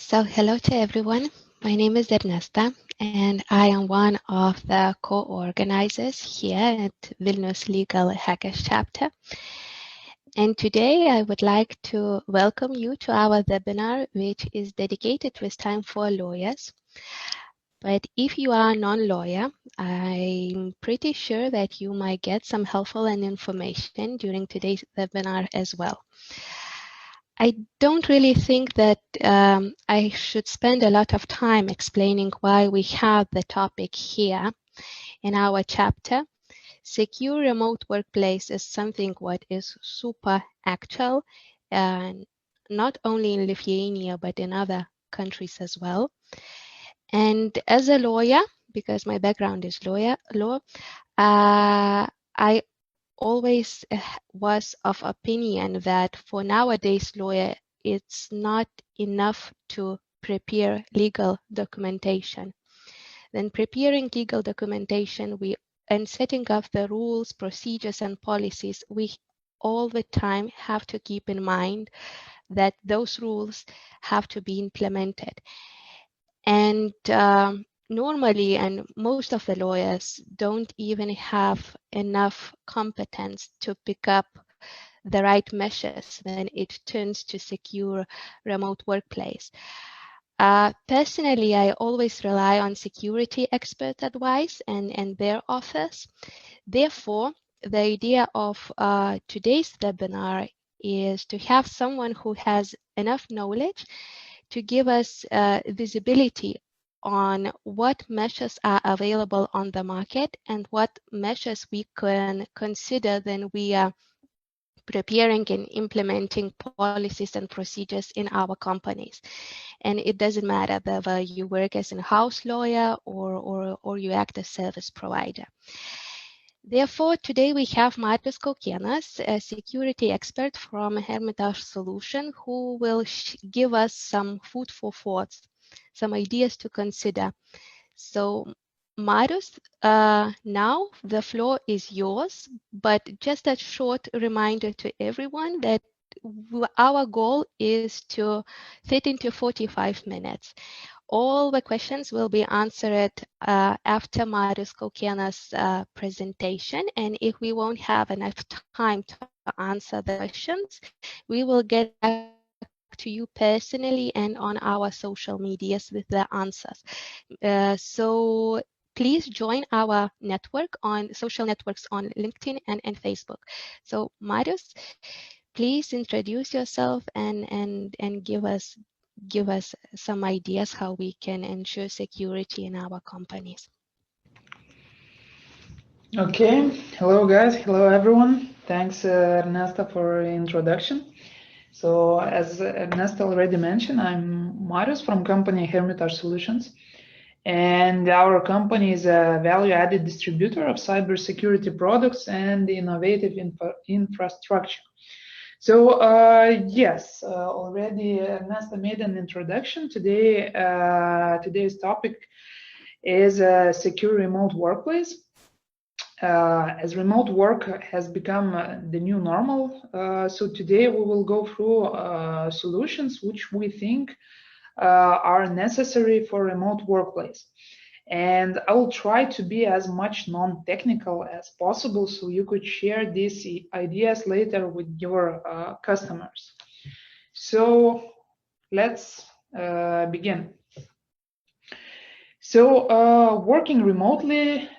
So hello to everyone. My name is Ernesta, and I am one of the co-organizers here at Vilnius LegalHackers chapter. And today I would like to welcome you to our webinar, which is dedicated with time for lawyers. But if you are a non-lawyer, I'm pretty sure that you might get some helpful information during today's webinar as well. I don't really think that I should spend a lot of time explaining why we have the topic here in our chapter. Secure remote workplace is something what is super actual, not only in Lithuania, but in other countries as well. And as a lawyer, because my background is law, I always was of opinion that for nowadays lawyer, it's not enough to prepare legal documentation. Then preparing legal documentation and setting up the rules, procedures, and policies, we all the time have to keep in mind that those rules have to be implemented. And normally, and most of the lawyers don't even have enough competence to pick up the right measures when it turns to secure remote workplace. Personally, I always rely on security expert advice and their offers. Therefore, the idea of today's webinar is to have someone who has enough knowledge to give us visibility on what measures are available on the market and what measures we can consider when we are preparing and implementing policies and procedures in our companies. And it doesn't matter whether you work as a house lawyer or you act as service provider. Therefore, today we have Marius Kaukienas, a security expert from Hermitage Solution, who will give us some food for thoughts, some ideas to consider. So, Marius, now the floor is yours, but just a short reminder to everyone that our goal is to fit into 45 minutes. All the questions will be answered after Marius Kaukienas' presentation, and if we won't have enough time to answer the questions, we will get back to you personally and on our social medias with the answers. So please join our network on social networks on LinkedIn and Facebook. So Marius, please introduce yourself and give us some ideas how we can ensure security in our companies. Okay, hello guys, hello everyone. Thanks Ernesta for the introduction. So as Ernesta already mentioned, I'm Marius from company Hermitage Solutions, and our company is a value-added distributor of cybersecurity products and innovative infrastructure. So yes, already Ernesta made an introduction. Today, today's topic is a secure remote workplace. As remote work has become the new normal, so today we will go through solutions which we think are necessary for remote workplace. And I will try to be as much non-technical as possible so you could share these ideas later with your customers. So let's begin. So working remotely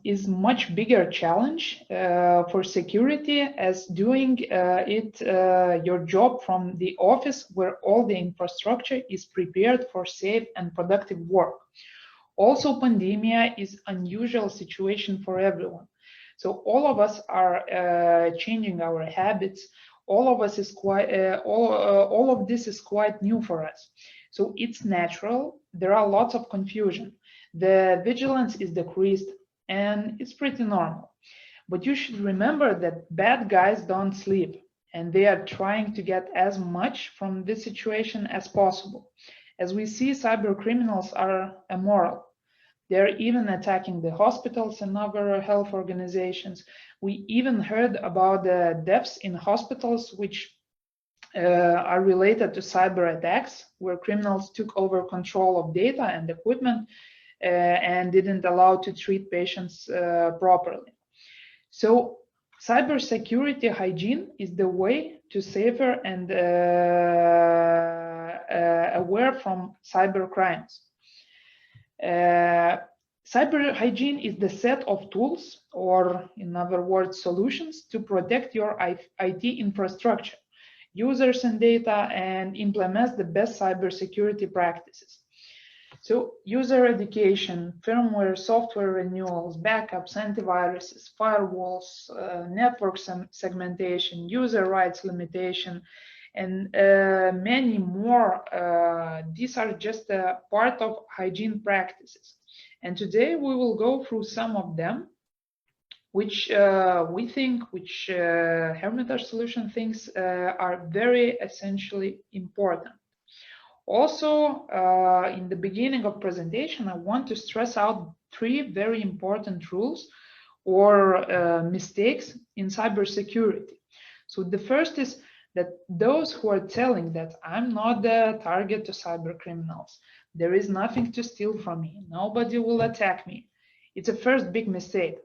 is much bigger challenge for security as doing your job from the office where all the infrastructure is prepared for safe and productive work. Also, pandemia is unusual situation for everyone. So all of us are changing our habits. All of us is quite all of this is quite new for us. So it's natural. There are lots of confusion. The vigilance is decreased, and it's pretty normal. But you should remember that bad guys don't sleep, and they are trying to get as much from this situation as possible. As we see, cyber criminals are immoral. They're even attacking the hospitals and other health organizations. We even heard about the deaths in hospitals, which are related to cyber attacks, where criminals took over control of data and equipment and didn't allow to treat patients properly. So cybersecurity hygiene is the way to safer and aware from cyber crimes. Cyber hygiene is the set of tools, or in other words, solutions, to protect your IT infrastructure, users and data, and implement the best cybersecurity practices. So user education, firmware, software renewals, backups, antiviruses, firewalls, network segmentation, user rights limitation, and many more. These are just a part of hygiene practices. And today we will go through some of them, which Hermitage Solution thinks are very essentially important. Also, in the beginning of presentation, I want to stress out 3 very important rules or mistakes in cybersecurity. So the first is that those who are telling that I'm not the target to cyber criminals, there is nothing to steal from me, nobody will attack me. It's a first big mistake,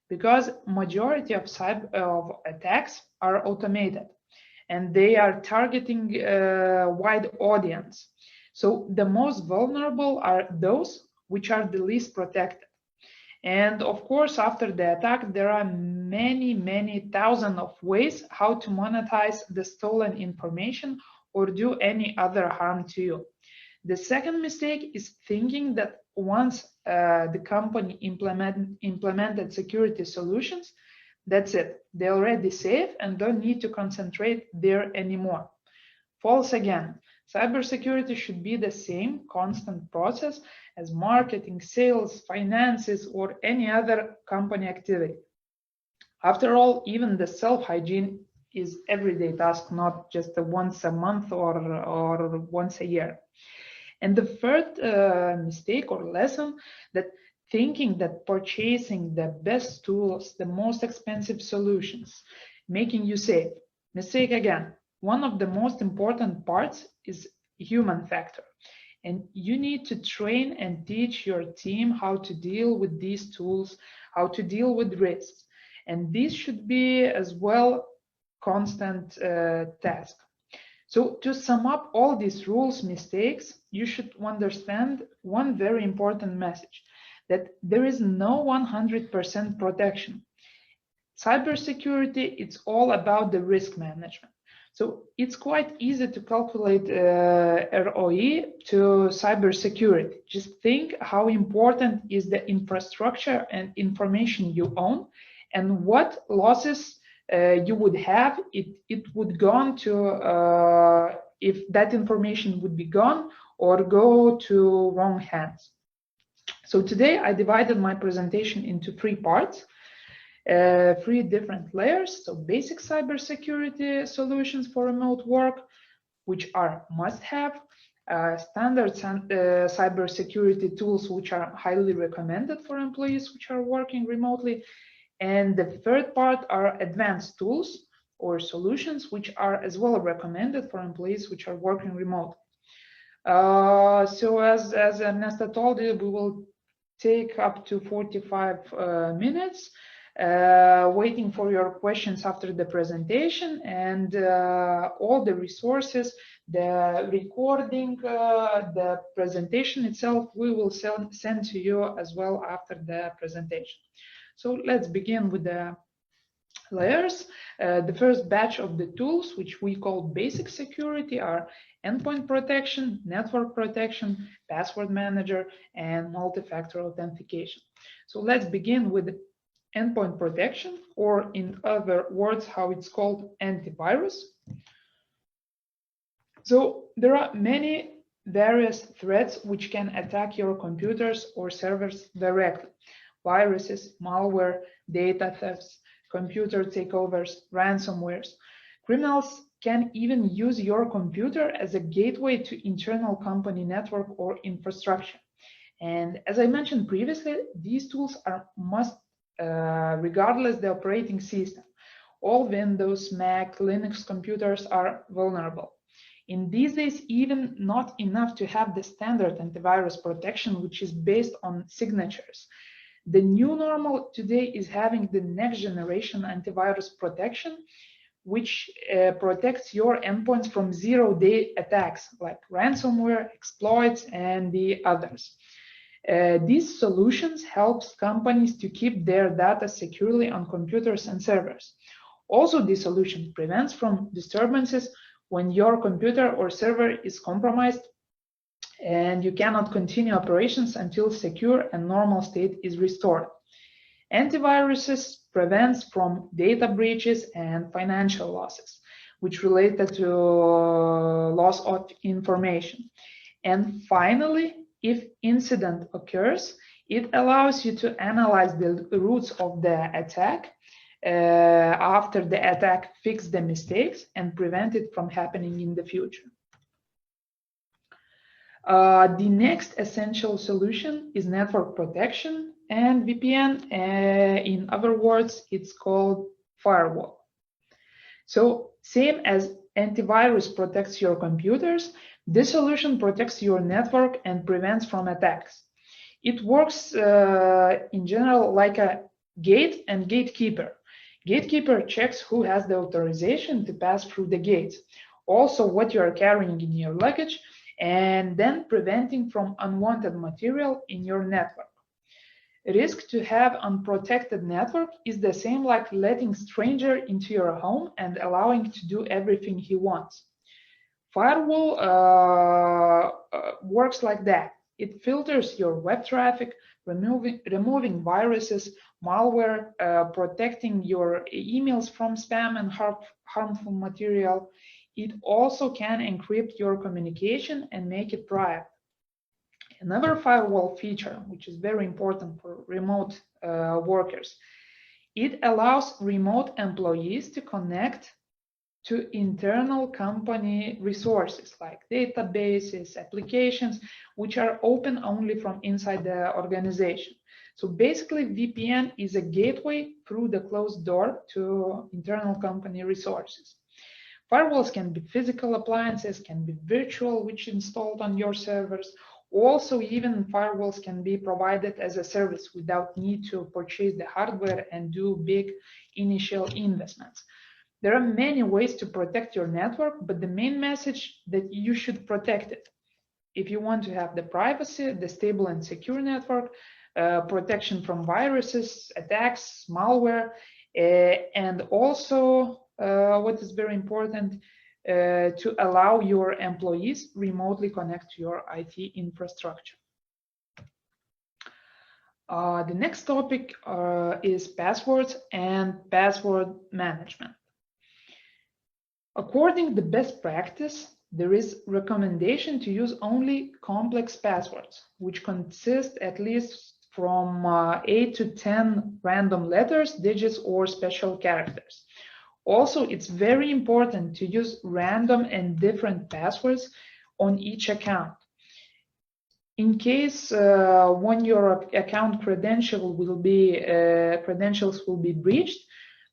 because majority of attacks are automated, and they are targeting a wide audience. So the most vulnerable are those which are the least protected. And of course, after the attack, there are many thousands of ways how to monetize the stolen information or do any other harm to you. The second mistake is thinking that once the company implemented security solutions, that's it. They're already safe and don't need to concentrate there anymore. False again. Cybersecurity should be the same constant process as marketing, sales, finances, or any other company activity. After all, even the self-hygiene is everyday task, not just once a month or once a year. And the third mistake or lesson, that thinking that purchasing the best tools, the most expensive solutions, making you safe. Mistake again. One of the most important parts is human factor. And you need to train and teach your team how to deal with these tools, how to deal with risks. And this should be as well constant task. So to sum up all these rules, mistakes, you should understand one very important message, that there is no 100% protection. Cybersecurity, it's all about the risk management. So it's quite easy to calculate ROE to cybersecurity. Just think how important is the infrastructure and information you own, and what losses you would have it would gone to if that information would be gone or go to wrong hands. So today I divided my presentation into 3 parts. 3 different layers. So basic cybersecurity solutions for remote work, which are must-have, standard cybersecurity tools, which are highly recommended for employees which are working remotely. And the third part are advanced tools or solutions, which are as well recommended for employees which are working remotely. So as Ernesta told you, we will take up to 45 minutes. Waiting for your questions after the presentation, and all the resources, the recording, the presentation itself, we will send to you as well after the presentation. So let's begin with the layers. The first batch of the tools, which we call basic security, are endpoint protection, network protection, password manager, and multi-factor authentication. So let's begin with endpoint protection, or in other words, how it's called, antivirus. So there are many various threats which can attack your computers or servers directly. Viruses, malware, data thefts, computer takeovers, ransomwares. Criminals can even use your computer as a gateway to internal company network or infrastructure. And as I mentioned previously, these tools are must regardless the operating system. all Windows, Mac, Linux computers are vulnerable. In these days, even not enough to have the standard antivirus protection, which is based on signatures. The new normal today is having the next generation antivirus protection, which protects your endpoints from zero-day attacks like ransomware, exploits, and the others. These solutions help companies to keep their data securely on computers and servers. Also, this solution prevents from disturbances when your computer or server is compromised and you cannot continue operations until secure and normal state is restored. Antiviruses prevents from data breaches and financial losses, which related to loss of information. And finally, if incident occurs, it allows you to analyze the roots of the attack after the attack, fix the mistakes and prevent it from happening in the future. The next essential solution is network protection and VPN. In other words, it's called firewall. So same as antivirus protects your computers, this solution protects your network and prevents from attacks. It works in general like a gate and gatekeeper. Gatekeeper checks who has the authorization to pass through the gates, also what you are carrying in your luggage, and then preventing from unwanted material in your network. Risk to have unprotected network is the same like letting stranger into your home and allowing to do everything he wants. Firewall works like that. It filters your web traffic, removing viruses, malware, protecting your emails from spam and harmful material. It also can encrypt your communication and make it private. Another firewall feature, which is very important for remote workers, it allows remote employees to connect to internal company resources like databases, applications, which are open only from inside the organization. So basically, VPN is a gateway through the closed door to internal company resources. Firewalls can be physical appliances, can be virtual, which installed on your servers. Also, even firewalls can be provided as a service without need to purchase the hardware and do big initial investments. There are many ways to protect your network, but the main message that you should protect it. If you want to have the privacy, the stable and secure network, protection from viruses, attacks, malware, and also what is very important, to allow your employees remotely connect to your IT infrastructure. The next topic is passwords and password management. According to best practice, there is recommendation to use only complex passwords, which consist at least from 8 to 10 random letters, digits, or special characters. Also, it's very important to use random and different passwords on each account. In case when your account credentials will be breached,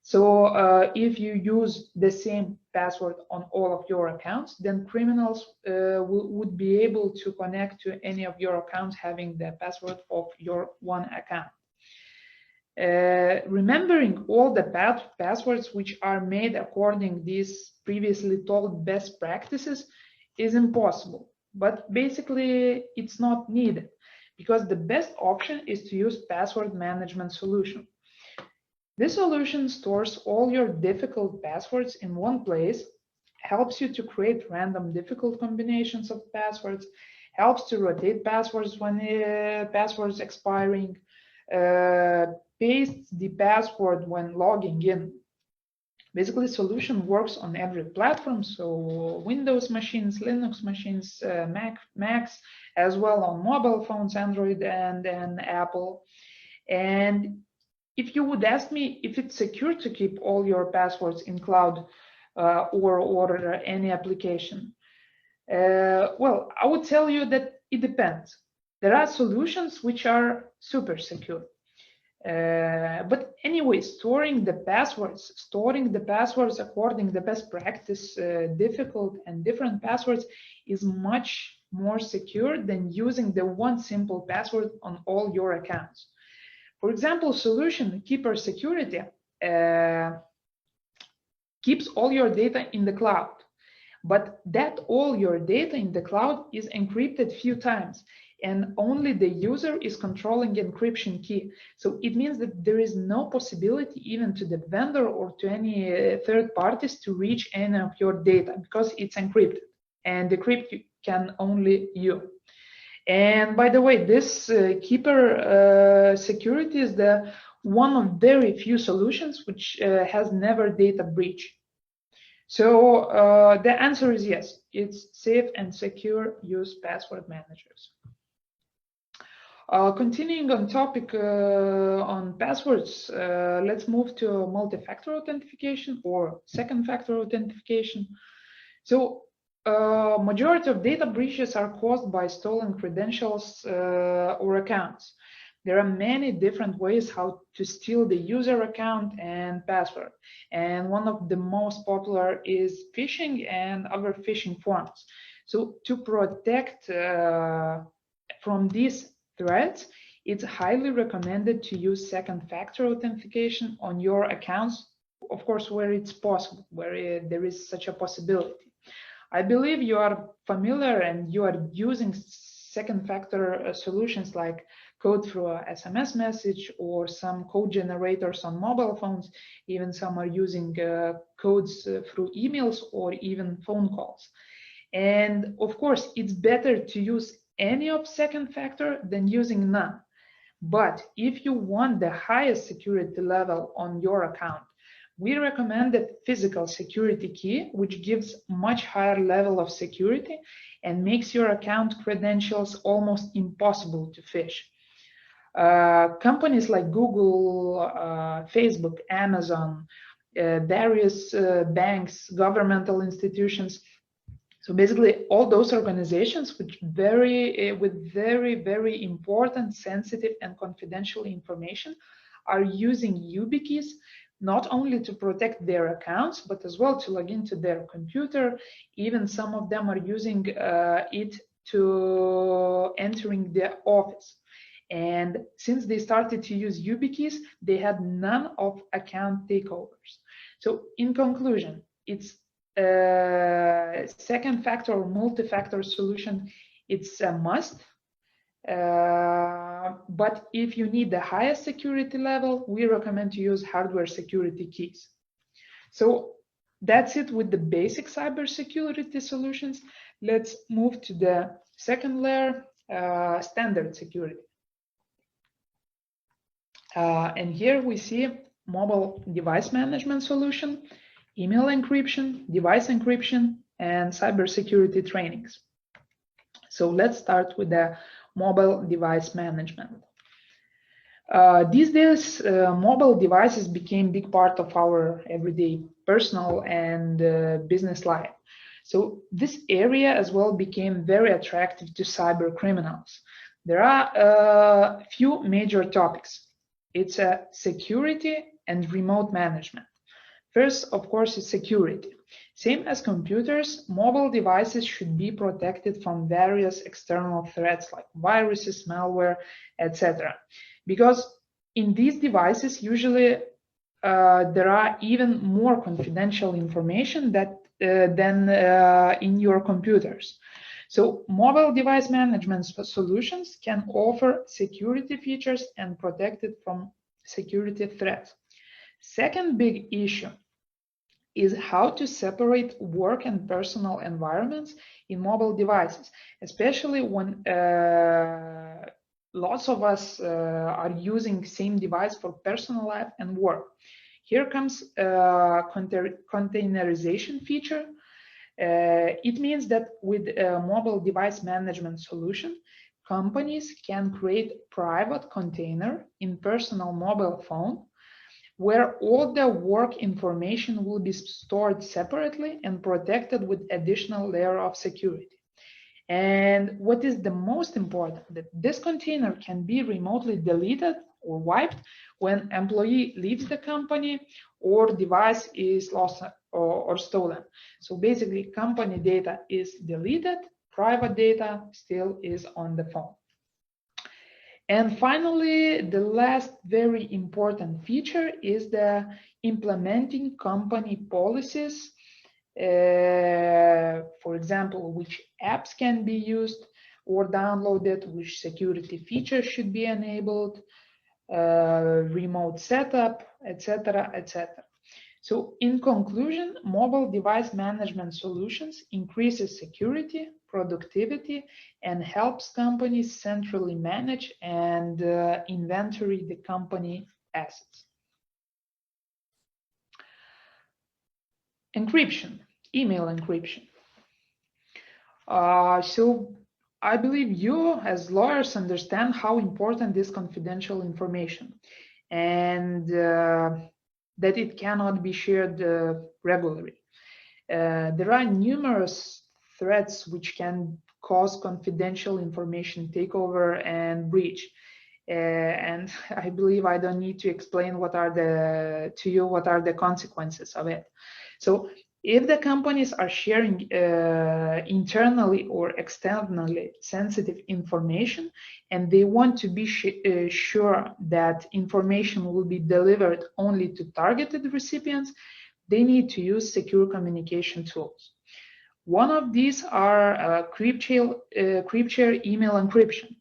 so if you use the same password on all of your accounts, then criminals would be able to connect to any of your accounts having the password of your one account. Remembering all the passwords which are made according these previously told best practices is impossible, but basically it's not needed because the best option is to use password management solution. This solution stores all your difficult passwords in one place, helps you to create random difficult combinations of passwords, helps to rotate passwords when passwords expiring, pastes the password when logging in. Basically, solution works on every platform, so Windows machines, Linux machines, Macs, as well on mobile phones, Android and Apple. And if you would ask me if it's secure to keep all your passwords in cloud or any application, well, I would tell you that it depends. There are solutions which are super secure. But anyway, storing the passwords according to the best practice, difficult and different passwords is much more secure than using the one simple password on all your accounts. For example, solution Keeper Security keeps all your data in the cloud, but that all your data in the cloud is encrypted few times, and only the user is controlling encryption key. So it means that there is no possibility even to the vendor or to any third parties to reach any of your data because it's encrypted, and decrypt can only you. And by the way, this Keeper Security is the one of very few solutions which has never data breach. So the answer is yes, it's safe and secure use password managers. Continuing on topic on passwords, let's move to multi-factor authentication or second factor authentication. So majority of data breaches are caused by stolen credentials or accounts. There are many different ways how to steal the user account and password. And one of the most popular is phishing and other phishing forms. So to protect from these threats, it's highly recommended to use second factor authentication on your accounts, of course, where it's possible, where there is such a possibility. I believe you are familiar and you are using second factor solutions like code through a SMS message or some code generators on mobile phones. Even some are using codes through emails or even phone calls. And of course, it's better to use any of second factor than using none. But if you want the highest security level on your account, we recommend the physical security key, which gives much higher level of security and makes your account credentials almost impossible to phish. Companies like Google, Facebook, Amazon, various banks, governmental institutions, so basically all those organizations with very, very important, sensitive and confidential information are using YubiKeys not only to protect their accounts, but as well to log into their computer. Even some of them are using it to entering the office. And since they started to use YubiKeys, they had none of account takeovers. So in conclusion, it's second factor or multi-factor solution, it's a must. But if you need the highest security level, we recommend to use hardware security keys. So that's it with the basic cybersecurity solutions. Let's move to the second layer, standard security. And here we see mobile device management solution, email encryption, device encryption, and cybersecurity trainings. So let's start with the mobile device management. These days, mobile devices became a big part of our everyday personal and business life. So this area as well became very attractive to cyber criminals. There are a few major topics. It's security and remote management. First, of course, is security. Same as computers, mobile devices should be protected from various external threats like viruses, malware, etc. Because in these devices, usually there are even more confidential information than in your computers. So mobile device management solutions can offer security features and protect it from security threats. Second big issue is how to separate work and personal environments in mobile devices, especially when lots of us are using same device for personal life and work. Here comes containerization feature. It means that with a mobile device management solution, companies can create private container in personal mobile phone where all the work information will be stored separately and protected with additional layer of security. And what is the most important, that this container can be remotely deleted or wiped when employee leaves the company or device is lost or stolen. So basically, company data is deleted, private data still is on the phone. And finally, the last very important feature is the implementing company policies. For example, which apps can be used or downloaded, which security features should be enabled, remote setup, etc., etc. So in conclusion, mobile device management solutions increases security, productivity, and helps companies centrally manage and inventory the company assets. Encryption, email encryption. So I believe you as lawyers understand how important is confidential information and that it cannot be shared regularly. There are numerous threats which can cause confidential information takeover and breach. And I believe I don't need to explain what are the consequences of it. So if the companies are sharing internally or externally sensitive information and they want to be sure that information will be delivered only to targeted recipients, they need to use secure communication tools. One of these are CryptShare email encryption.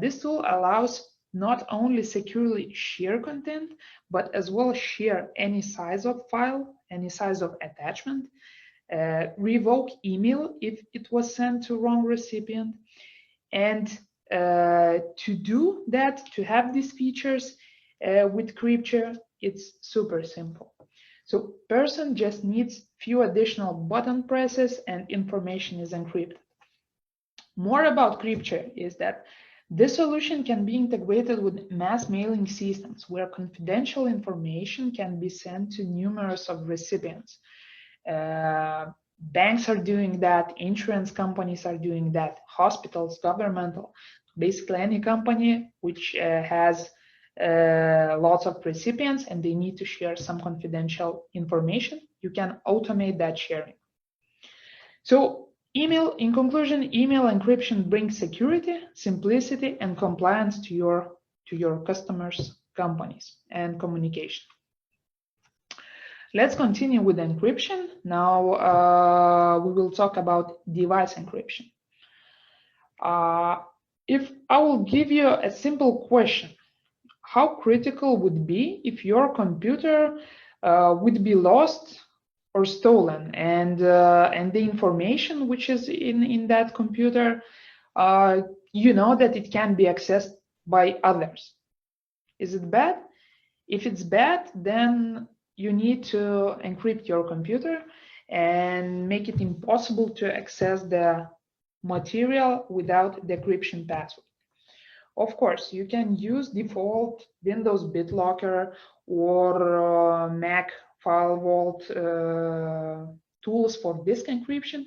This tool allows not only securely share content, but as well share any size of file, any size of attachment, revoke email if it was sent to wrong recipient. And to do that, to have these features with CryptShare, it's super simple. So person just needs few additional button presses and information is encrypted. More about CryptShare is that this solution can be integrated with mass mailing systems where confidential information can be sent to numerous of recipients. Banks are doing that, insurance companies are doing that, hospitals, governmental, basically any company which has lots of recipients and they need to share some confidential information, you can automate that sharing. So in conclusion, email encryption brings security, simplicity, and compliance to your customers' companies and communication. Let's continue with encryption. Now we will talk about device encryption. If I will give you a simple question, how critical would be if your computer would be lost or stolen, and the information which is in that computer, you know that it can be accessed by others. Is it bad? If it's bad, then you need to encrypt your computer and make it impossible to access the material without the decryption password. Of course, you can use default Windows BitLocker or Mac File Vault tools for disk encryption,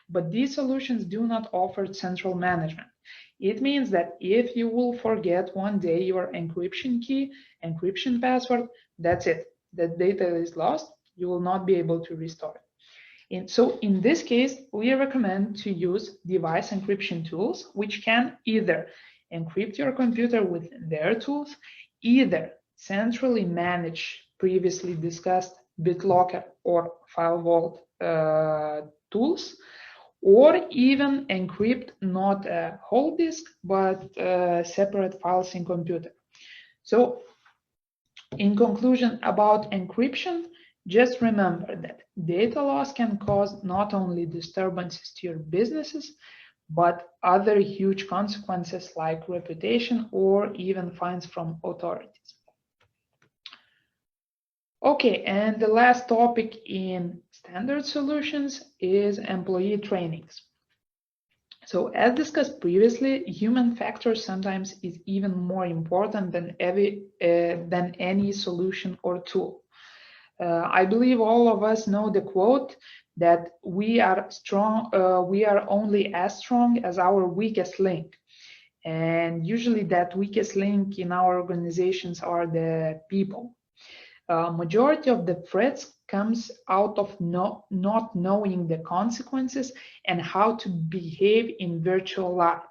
but these solutions do not offer central management. It means that if you will forget one day your encryption key, encryption password, that's it. The data is lost. You will not be able to restore it. So in this case, we recommend to use device encryption tools, which can either encrypt your computer with their tools, either centrally manage previously discussed BitLocker or File Vault tools, or even encrypt not a whole disk, but separate files in computer. So in conclusion about encryption, just remember that data loss can cause not only disturbances to your businesses, but other huge consequences like reputation or even fines from authorities. Okay, and the last topic in standard solutions is employee trainings. So as discussed previously, human factor sometimes is even more important than any solution or tool. I believe all of us know the quote that we are only as strong as our weakest link. And usually that weakest link in our organizations are the people. Majority of the threats comes out of not knowing the consequences and how to behave in virtual life.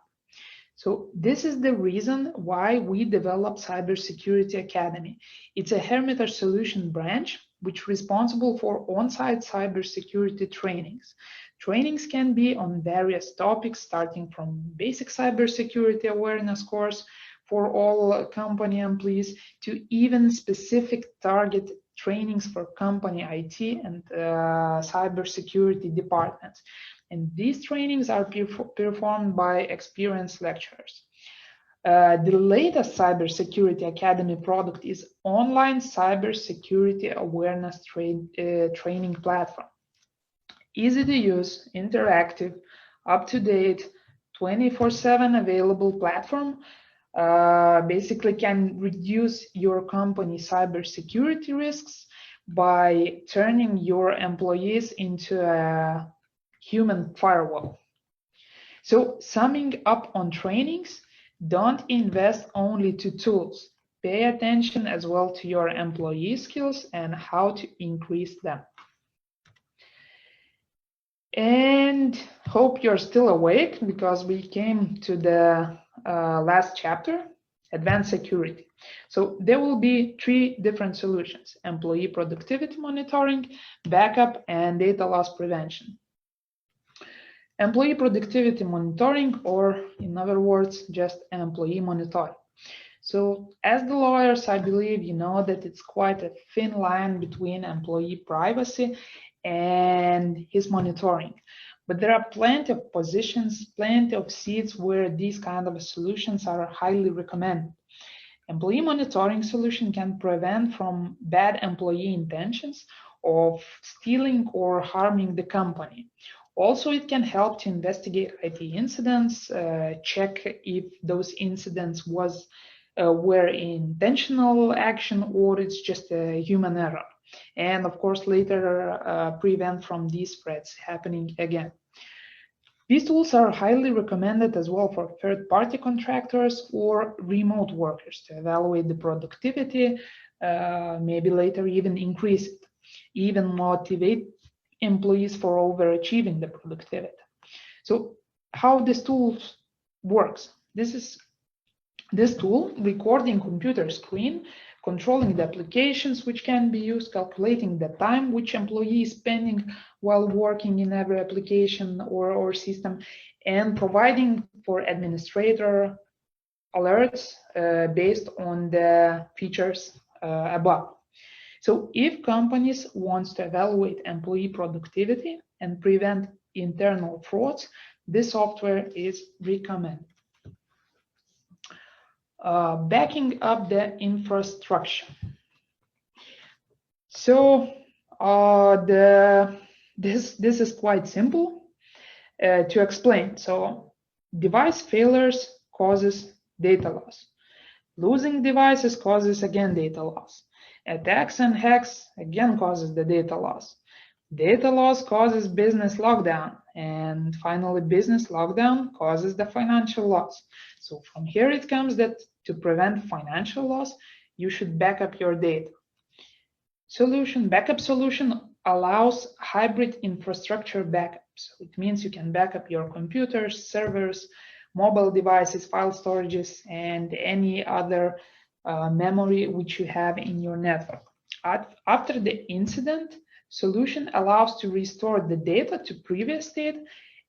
So this is the reason why we developed Cybersecurity Academy. It's a Hermitage solution branch which is responsible for on-site cybersecurity trainings. Trainings can be on various topics, starting from basic cybersecurity awareness course for all company employees to even specific target trainings for company IT and cybersecurity departments. And these trainings are performed by experienced lecturers. The latest Cybersecurity Academy product is online cybersecurity awareness training platform. Easy to use, interactive, up-to-date, 24/7 available platform. Basically can reduce your company cybersecurity risks by turning your employees into a human firewall. So summing up on trainings, don't invest only to tools. Pay attention as well to your employee skills and how to increase them. And hope you're still awake because we came to the last chapter, advanced security. So there will be 3 different solutions: employee productivity monitoring, backup, and data loss prevention. Employee productivity monitoring, or in other words, just employee monitoring. So as the lawyers, I believe you know that it's quite a thin line between employee privacy and his monitoring. But there are plenty of positions, plenty of seats where these kind of solutions are highly recommended. Employee monitoring solution can prevent from bad employee intentions of stealing or harming the company. Also, it can help to investigate IT incidents, check if those incidents were intentional action or it's just a human error. And of course, later prevent from these threats happening again. These tools are highly recommended as well for third-party contractors or remote workers to evaluate the productivity, maybe later even increase it, even motivate employees for overachieving the productivity. So how this tool works? This tool recording computer screen, controlling the applications which can be used, calculating the time which employee is spending while working in every application or system, and providing for administrator alerts based on the features above. So if companies want to evaluate employee productivity and prevent internal frauds, this software is recommended. Backing up the infrastructure. So this is quite simple to explain. So device failures causes data loss. Losing devices causes again data loss. Attacks and hacks again causes the data loss. Data loss causes business lockdown, and finally business lockdown causes the financial loss. So from here it comes that to prevent financial loss, you should back up your data. Backup solution allows hybrid infrastructure backup. So it means you can back up your computers, servers, mobile devices, file storages, and any other memory which you have in your network. After the incident, solution allows to restore the data to previous state,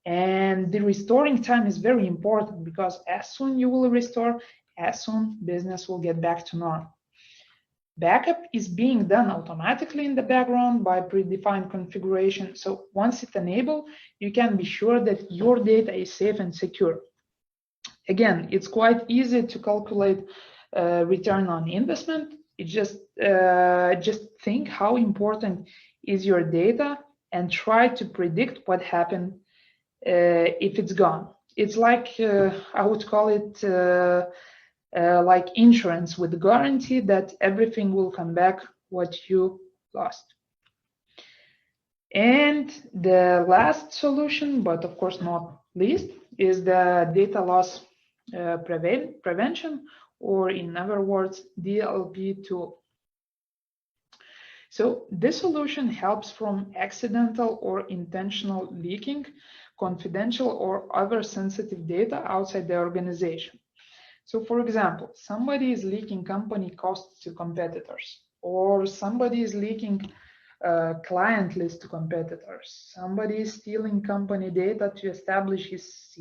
and the restoring time is very important because as soon you will restore, as soon business will get back to normal. Backup is being done automatically in the background by predefined configuration. So once it's enabled, you can be sure that your data is safe and secure. Again, it's quite easy to calculate return on investment. It's just think how important is your data and try to predict what happened if it's gone. It's like I would call it like insurance with the guarantee that everything will come back what you lost. And the last solution, but of course not least, is the data loss prevention, or in other words, DLP tool. So this solution helps from accidental or intentional leaking, confidential or other sensitive data outside the organization. So for example, somebody is leaking company costs to competitors, or somebody is leaking client list to competitors. Somebody is stealing company data to establish his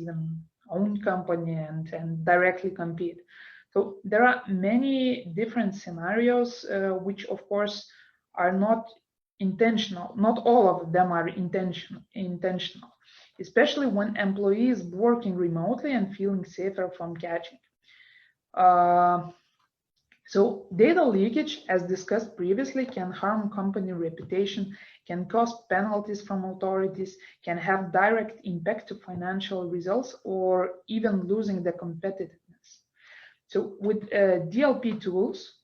own company and directly compete. So there are many different scenarios, which of course are not intentional. Not all of them are intentional, especially when employees working remotely and feeling safer from catching. So data leakage, as discussed previously, can harm company reputation, can cause penalties from authorities, can have direct impact to financial results, or even losing the competitiveness. So with DLP tools,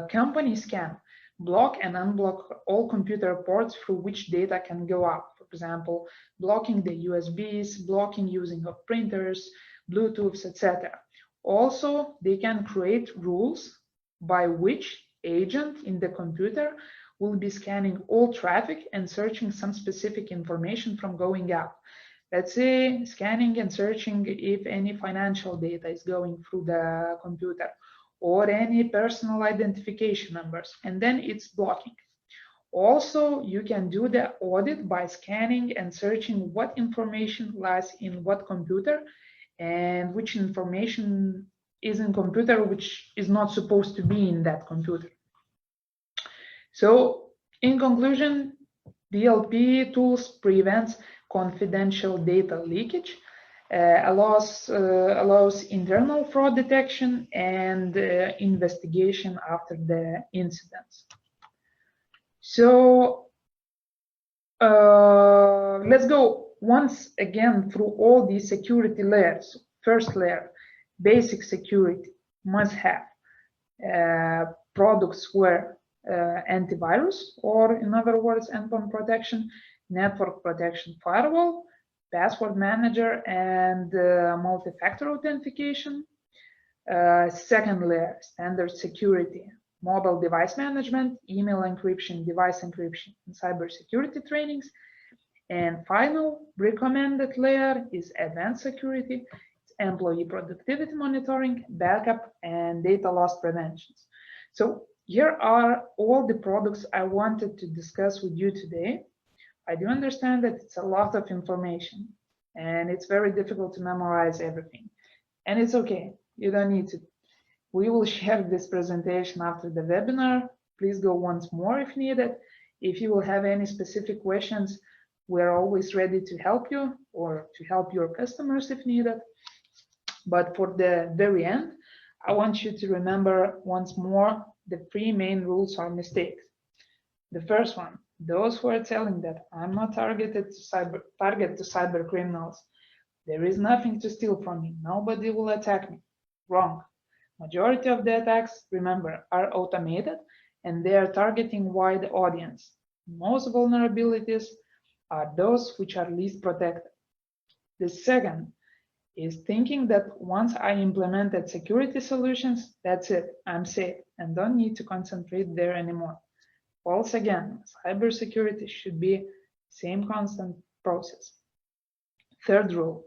companies can block and unblock all computer ports through which data can go up. For example, blocking the USBs, blocking using of printers, Bluetooths, etc. Also, they can create rules by which agent in the computer will be scanning all traffic and searching some specific information from going up. Let's say scanning and searching if any financial data is going through the computer or any personal identification numbers, and then it's blocking. Also, you can do the audit by scanning and searching what information lies in what computer and which information is in computer which is not supposed to be in that computer. So in conclusion, DLP tools prevents confidential data leakage, allows internal fraud detection and investigation after the incidents. So let's go once again through all these security layers. First layer, basic security, must have products where antivirus, or in other words, endpoint protection, network protection firewall, password manager, and multi-factor authentication. Second layer, standard security, mobile device management, email encryption, device encryption, and cybersecurity trainings. And final recommended layer is advanced security, employee productivity monitoring, backup, and data loss preventions. So here are all the products I wanted to discuss with you today. I do understand that it's a lot of information and it's very difficult to memorize everything. And it's okay, you don't need to. We will share this presentation after the webinar. Please go once more if needed. If you will have any specific questions, we're always ready to help you or to help your customers if needed. But for the very end, I want you to remember once more the three main rules or mistakes. The first one, those who are telling that I'm not target to cyber criminals. There is nothing to steal from me. Nobody will attack me. Wrong. Majority of the attacks, remember, are automated and they are targeting wide audience. Most vulnerabilities are those which are least protected. The second is thinking that once I implemented security solutions, that's it, I'm safe and don't need to concentrate there anymore. False again, cybersecurity should be same constant process. Third rule,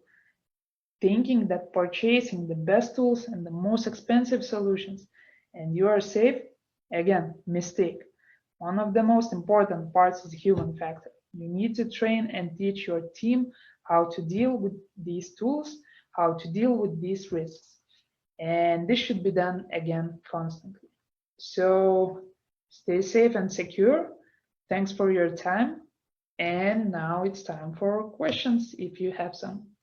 thinking that purchasing the best tools and the most expensive solutions and you are safe, again, mistake. One of the most important parts is human factor. You need to train and teach your team how to deal with these tools, how to deal with these risks. And this should be done again constantly. So stay safe and secure. Thanks for your time. And now it's time for questions if you have some.